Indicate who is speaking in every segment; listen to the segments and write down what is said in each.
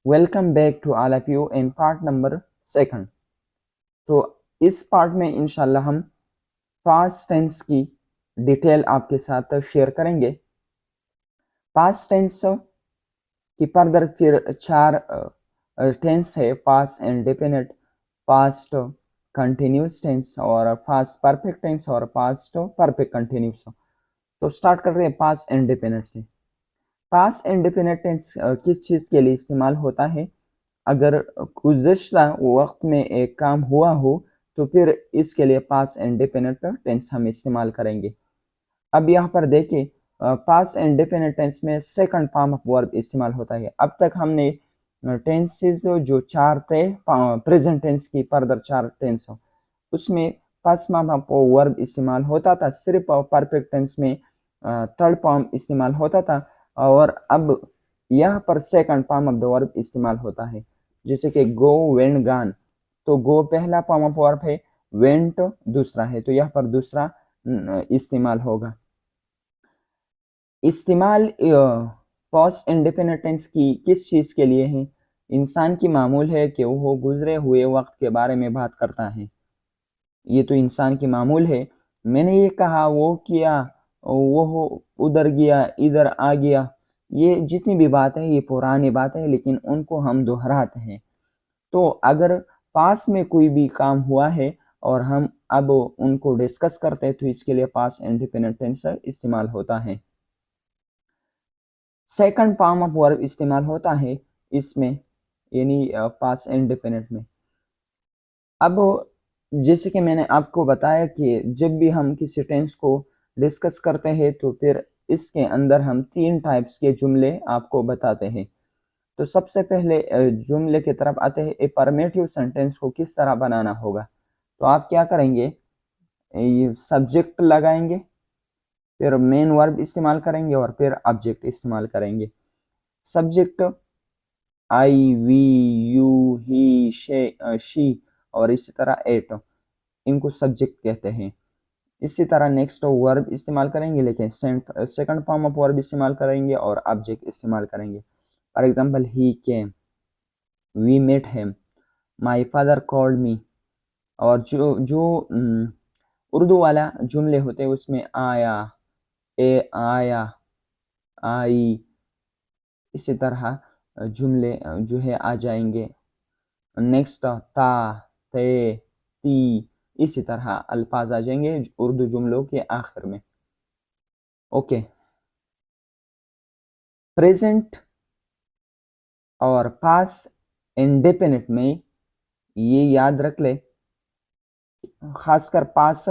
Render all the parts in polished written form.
Speaker 1: Welcome back to all of you in part number second. तो इस part में इंशाल्लाह हम पास्ट टेंस की डिटेल आपके साथ शेयर करेंगे। पास्ट टेंस की फर्दर फिर चार टेंस है, past indefinite, past continuous tense और पास्ट परफेक्ट टेंस और पास्ट परफेक्ट कंटिन्यूस। तो स्टार्ट कर रहे हैं पास्ट इंडेफिनिट से। पास्ट इंडेफिनिट टेंस किस चीज़ के लिए इस्तेमाल होता है? अगर गुज़िश्ता वक्त में एक काम हुआ हो तो फिर इसके लिए पास्ट इंडेफिनिट टेंस हम इस्तेमाल करेंगे। अब यहाँ पर देखिए, पास्ट इंडेफिनिट टेंस में सेकंड फॉर्म ऑफ वर्ब इस्तेमाल होता है। अब तक हमने टेंसेस जो चार थे प्रेजेंट टेंस की फर्दर चार टेंस हो, उसमें फर्स्ट फॉर्म ऑफ वर्ब इस्तेमाल होता था, सिर्फ परफेक्ट टेंस में थर्ड फॉर्म इस्तेमाल होता था। और अब यहाँ पर second form of the verb इस्तेमाल होता है, जैसे कि गो, वेंट, गान। तो गो पहला फॉर्म ऑफ वर्ब है, वेंट दूसरा है, तो यहाँ पर दूसरा इस्तेमाल होगा। इस्तेमाल पास्ट इंडेफिनिट टेंस की किस चीज़ के लिए है? इंसान की मामूल है कि वो गुजरे हुए वक्त के बारे में बात करता है। ये तो इंसान की मामूल है। मैंने ये कहा, वो किया, वो उधर गया, इधर आ गया, ये जितनी भी बात है ये पुरानी बात है, लेकिन उनको हम दोहराते हैं। तो अगर पास में कोई भी काम हुआ है और हम अब उनको डिस्कस करते हैं तो इसके लिए पास्ट इंडेफिनिट टेंस इस्तेमाल होता है। सेकंड फॉर्म ऑफ वर्ब इस्तेमाल होता है इसमें, यानी पास्ट इंडेफिनिट में। अब जैसे कि मैंने आपको बताया कि जब भी हम किसी टेंस को डिस्कस करते हैं तो फिर इसके अंदर हम तीन टाइप्स के जुमले आपको बताते हैं। तो सबसे पहले जुमले की तरफ आते हैं, अफर्मेटिव सेंटेंस को किस तरह बनाना होगा। तो आप क्या करेंगे, ये सब्जेक्ट लगाएंगे, फिर मेन वर्ब इस्तेमाल करेंगे और फिर ऑब्जेक्ट इस्तेमाल करेंगे। Subject I, we, you, he, she और इसी तरह एट, इनको सब्जेक्ट कहते हैं। इसी तरह नेक्स्ट वर्ब इस्तेमाल करेंगे, लेकिन सेकंड फॉर्म ऑफ वर्ब इस्तेमाल करेंगे और ऑब्जेक्ट इस्तेमाल करेंगे। For example, he came, we met him, my father called me. और जो जो उर्दू वाला जुमले होते हैं उसमें आया, ए आया, आई, इसी तरह जुमले जो है आ जाएंगे। नेक्स्ट ता, ते, ती, इसी तरह अल्फाज आ जाएंगे उर्दू जुमलों के आखिर में। ओके, प्रेजेंट और पास्ट इंडेफिनिट में ये याद रख ले, खासकर पास्ट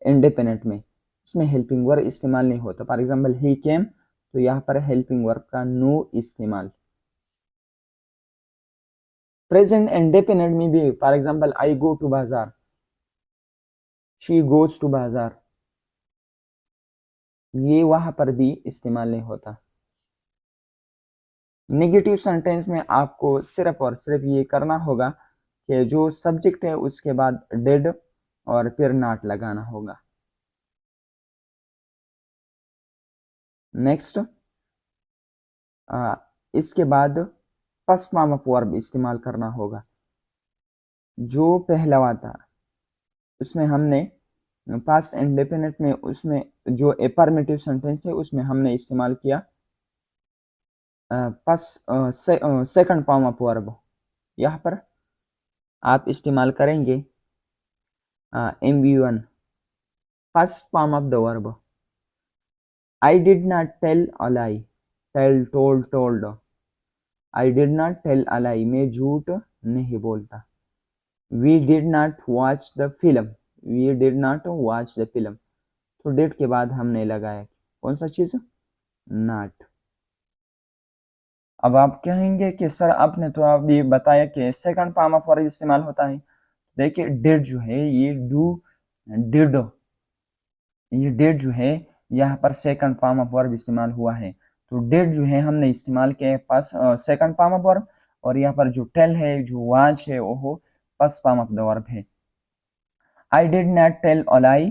Speaker 1: इंडेफिनिट में इसमें हेल्पिंग वर्ब इस्तेमाल नहीं होता। फॉर एग्जांपल, ही केम, तो यहाँ पर हेल्पिंग वर्ब का नो इस्तेमाल। प्रेजेंट इंडेफिनिट में भी for example, I go to bazaar, she goes to bazaar, ये वहां पर भी इस्तेमाल नहीं होता। नेगेटिव सेंटेंस में आपको सिर्फ और सिर्फ ये करना होगा कि जो सब्जेक्ट है उसके बाद डिड और फिर नॉट लगाना होगा। नेक्स्ट, इसके बाद फर्स्ट फॉर्म ऑफ वर्ब इस्तेमाल करना होगा। जो पहलवा था उसमें हमने पास्ट इंडेफिनिट में, उसमें जो अफर्मेटिव सेंटेंस है उसमें हमने इस्तेमाल किया सेकंड फॉर्म ऑफ वर्ब। यहाँ पर आप इस्तेमाल करेंगे MV1, first form of the verb. I did not tell a lie, tell, told, told. I did not tell a lie, मैं झूठ नहीं बोलता। We did not watch the film, we did not watch the film. तो did के बाद हमने लगाया कौन सा चीज, नॉट। अब आप कहेंगे कि सर आपने तो अभी बताया कि सेकंड फॉर्म ऑफ वर्ब इस्तेमाल होता है। देखिए, डिड जो है ये डू, डिड, ये डिड जो है यहाँ पर सेकंड फॉर्म ऑफ वर्ब इस्तेमाल हुआ है। तो डिड जो है हमने इस्तेमाल किया है first second form of verb, और यहाँ पर जो टेल है, जो वॉच है, वो first form of the verb है। I did not tell a lie,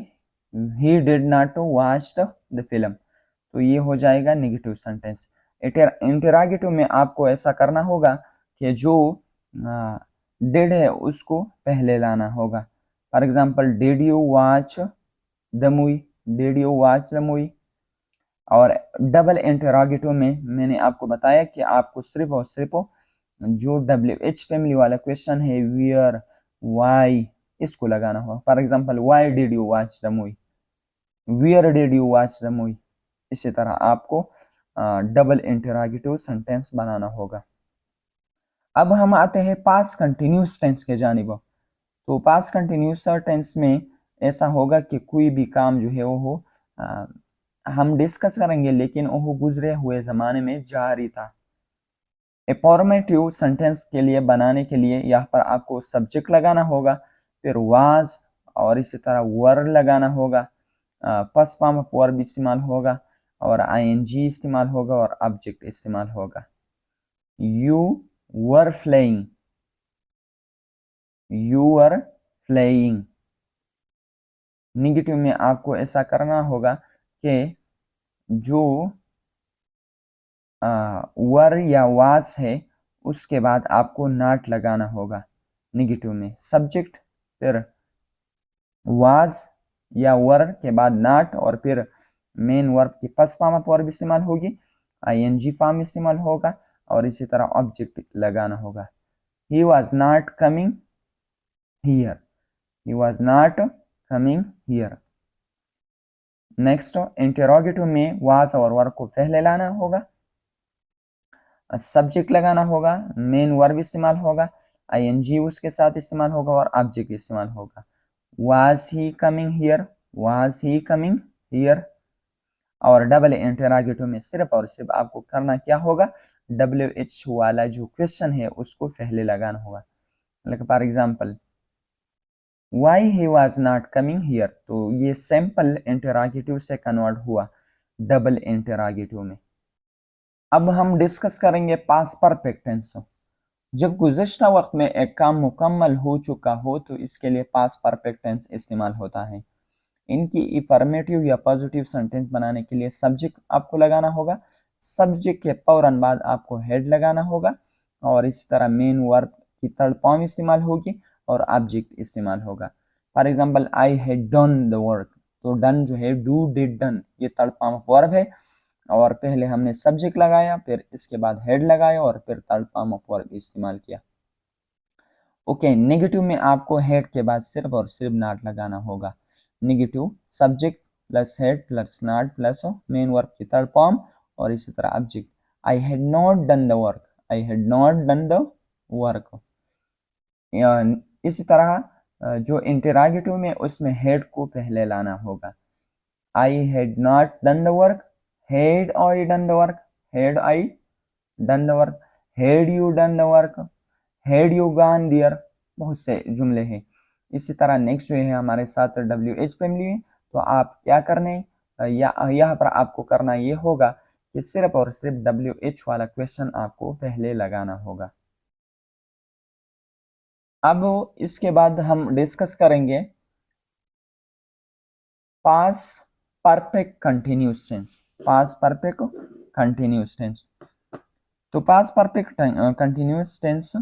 Speaker 1: he did not watch the film. तो ये हो जाएगा नेगेटिव सेंटेंस। इंटरागेटिव में आपको ऐसा करना होगा कि जो डिड है उसको पहले लाना होगा। For example, did you watch the movie, did you watch the movie. और डबल इंटरोगेटिव में मैंने आपको बताया कि आपको सिर्फ और सिर्फ जो WH फैमिली वाला क्वेश्चन है, वियर, वाई, इसको लगाना होगा। For example, why did you watch the movie, wear did you watch the movie. इसी तरह आपको डबल इंटरोगेटिव सेंटेंस बनाना होगा। अब हम आते हैं पास्ट कंटिन्यूस टेंस के जानिब। तो पास्ट कंटिन्यूस टेंस में ऐसा होगा कि कोई भी काम जो है वो हम डिस्कस करेंगे, लेकिन वो गुजरे हुए ज़माने में जारी था। अफर्मेटिव सेंटेंस के लिए बनाने के लिए यहाँ पर आपको सब्जेक्ट लगाना होगा, फिर वाज और इसी तरह वर लगाना होगा, फर्स्ट फॉर्म ऑफ वर्ब इस्तेमाल होगा और ING इस्तेमाल होगा और ऑब्जेक्ट इस्तेमाल होगा। You were flying, you were flying. Negative में आपको ऐसा करना होगा कि जो वर या वाज है उसके बाद आपको नॉट लगाना होगा। निगेटिव में सब्जेक्ट, फिर वाज या वर के बाद नॉट और फिर मेन वर्ब की फर्स्ट फॉर्म ऑफ वर्ब इस्तेमाल होगी, ING फॉर्म इस्तेमाल होगा और इसी तरह ऑब्जेक्ट लगाना होगा। He was not coming here, he was not coming here. Next, interrogative में वाज और वर्ब को पहले लाना होगा, सब्जेक्ट लगाना होगा, मेन वर्ब इस्तेमाल होगा, ING उसके साथ इस्तेमाल होगा और ऑब्जेक्ट इस्तेमाल होगा। Was he coming here, was he coming here. और डबल इंटरोगेटिव में सिर्फ और सिर्फ आपको करना क्या होगा, WH वाला जो क्वेश्चन है उसको पहले लगाना होगा। Like for example, why he was not coming here, तो ये सिंपल इंटरोगेटिव से कन्वर्ट हुआ डबल इंटरोगेटिव में। अब हम डिस्कस करेंगे पास्ट परफेक्ट टेंस। जब गुज़श्ता वक्त में एक काम मुकम्मल हो चुका हो तो इसके लिए पास्ट परफेक्ट टेंस इस्तेमाल होता है। इनकी अफर्मेटिव या पॉजिटिव सेंटेंस बनाने के लिए सब्जेक्ट आपको लगाना होगा, सब्जेक्ट के फौरन बाद आपको हेड लगाना होगा और इसी तरह मेन वर्ब की थर्ड फॉर्म इस्तेमाल होगी और ऑब्जेक्ट इस्तेमाल होगा। For example, I had done the work, तो डन जो है डू डिड डन, ये थर्ड फॉर्म ऑफ वर्ब है और पहले हमने सब्जेक्ट लगाया, फिर इसके बाद हेड लगाया और फिर थर्ड फॉर्म ऑफ वर्ब इस्तेमाल किया। ओके, नेगेटिव में आपको हेड के बाद सिर्फ और सिर्फ नॉट लगाना होगा। Negative subject plus head plus not plus main verb की थर्ड फॉर्म और इसी तरह object. I had not done the work, I had not done the work. इसी तरह जो इंटरोगेटिव में उसमें हेड को पहले लाना होगा। I had not done the work, had I done the work, had I done the work, had you done the work, had you gone there. बहुत से जुमले हैं। इसी तरह नेक्स्ट जो है हमारे साथ WH फैमिली है, तो आप क्या करने या यहाँ पर आपको करना ये होगा कि सिर्फ और सिर्फ WH वाला क्वेश्चन आपको पहले लगाना होगा। अब इसके बाद हम डिस्कस करेंगे past perfect continuous tense. Past perfect continuous tense, तो पास्ट परफेक्ट कंटिन्यूअस टेंस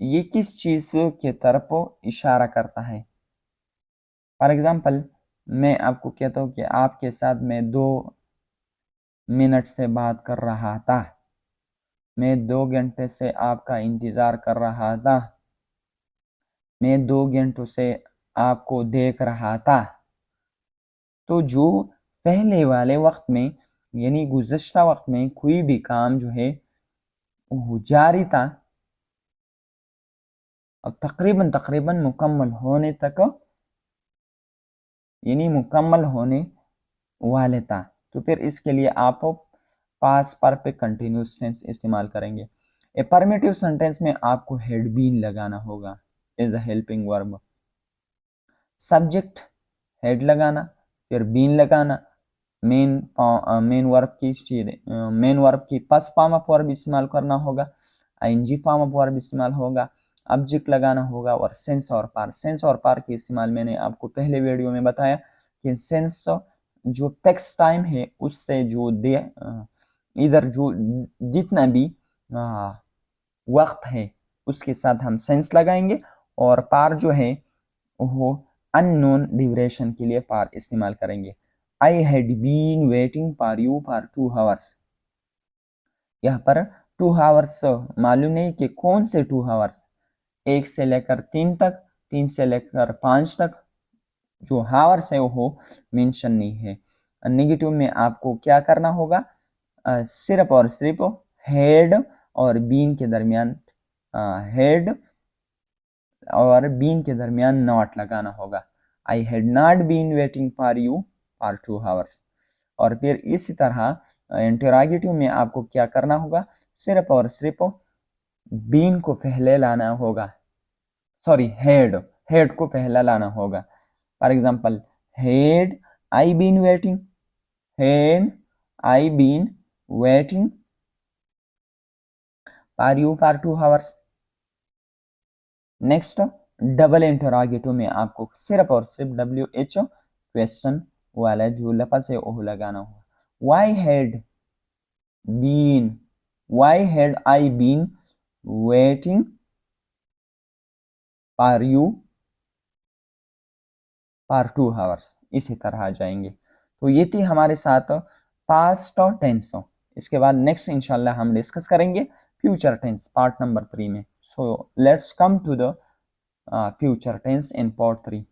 Speaker 1: ये किस चीज के तरफ इशारा करता है। फॉर एग्जाम्पल, मैं आपको कहता हूँ कि आपके साथ मैं 2 मिनट से बात कर रहा था, मैं 2 घंटे से आपका इंतजार कर रहा था, मैं 2 घंटों से आपको देख रहा था। तो जो पहले वाले वक्त में यानी गुज़श्ता वक्त में कोई भी काम जो है वो जारी था और तकरीबन तकरीबन मुकम्मल होने तक यानी मुकम्मल होने वाले था, तो फिर इसके लिए आप पास्ट परफेक्ट कंटिन्यूअस टेंस इस्तेमाल करेंगे। अफर्मेटिव सेंटेंस में आपको हैड बीन लगाना होगा as a helping verb. Subject had लगाना, फिर बीन लगाना, मेन वर्ब की फर्स्ट फॉर्म ऑफ वर्ब इस्तेमाल करना होगा, ING फॉर्म ऑफ वर्ब इस्तेमाल होगा, ऑब्जेक्ट लगाना होगा और सेंस और पार। सेंस और पार की इस्तेमाल मैंने आपको पहले वीडियो में बताया कि सेंस जो टेक्स्ट टाइम है उससे जो इधर जो जितना भी वक्त है उसके साथ हम सेंस लगाएंगे, और पार जो है वो अननोन ड्यूरेशन के लिए पार इस्तेमाल करेंगे। I had been waiting for you for 2 hours. यहाँ पर 2 आवर्स मालूम नहीं कि कौन से 2 आवर्स, 1 से लेकर 3 तक, 3 से लेकर 5 तक, जो हावर्स है वो मेंशन नहीं है। नेगेटिव में आपको क्या करना होगा, सिर्फ और सिर्फ हेड और बीन के दरमियान, हेड और बीन के दरमियान नॉट लगाना होगा। I had not been waiting for you for 2 hours. और फिर इसी तरह इंटरोगेटिव में आपको क्या करना होगा, सिर्फ और सिर्फ बीन को पहले लाना होगा, सॉरी हेड, हेड को पहला लाना होगा। For example, had I been waiting, had I been waiting for you for 2 hours. Next, double interrogative में आपको सिर्फ और सिर्फ WH क्वेश्चन वाला जो लफ्ज है वो लगाना होगा। Why had been, why had I been waiting for you for 2 hours, इसी तरह आ जाएंगे। तो ये थी हमारे साथ पास्ट टेंस। इसके बाद नेक्स्ट इंशाल्लाह हम डिस्कस करेंगे फ्यूचर टेंस पार्ट नंबर 3 में। So let's come to the future tense in part 3।